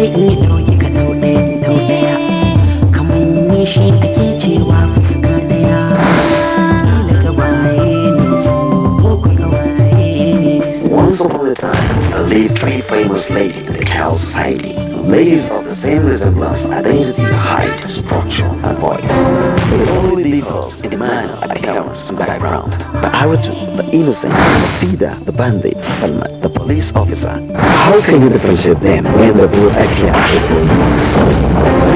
in yi ɗauki ka ɗau ɗaya kamar ni shi ake cewa fuska ɗaya kila ta waye ne su ko kuma waye ne su. Once upon a time, there lived three famous ladies in the cow society. Ladies of the same resemblance, identity, height, structure, and voice. They only differs in the manner, appearance, and background. The Awatu, the innocent, the feeder, the bandit, Salma, the police officer. How can you differentiate them when they both appear before you?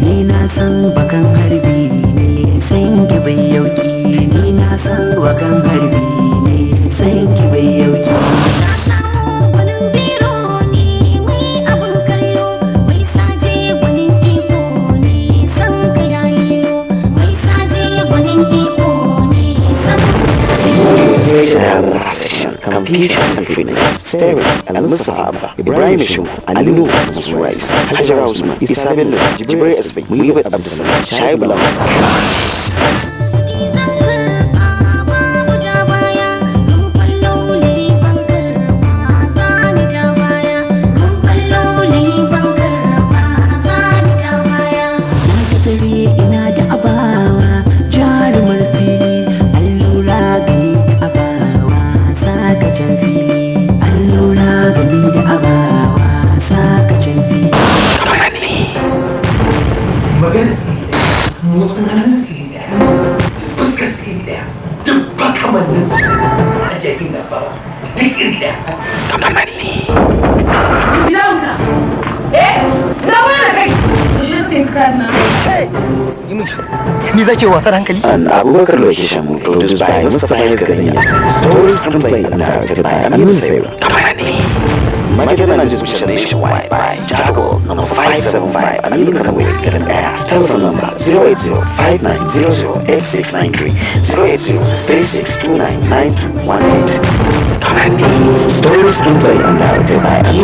Ni na san bakan harbi ne san ki bai yauki ni na san bakan harbi ne san ki bai yauki na samu gwanin biro ne mai abun kallo mai saje gwanin iko ne san ka yayilo mai saje gwanin iko ne san completion and treatment, Sterling, Al-Musahab, Ibrahim Ishum, Alilu, Musrais, Hajar Osman, Isa Bello, Jibril Esbi, Muhammad Abdulsalam, Shaib Alam. Ni zake wasar hankali? Abubakar Location produced by Mustafa Hezgadanya. Stories screenplay and directed by Aminu Saira. Marketing and distribution nationwide by Jago number 575 Aminu Kamwe Getting Air. Telephone number 080-5900-8693 080-3629-9218. Stories screenplay and directed by Aminu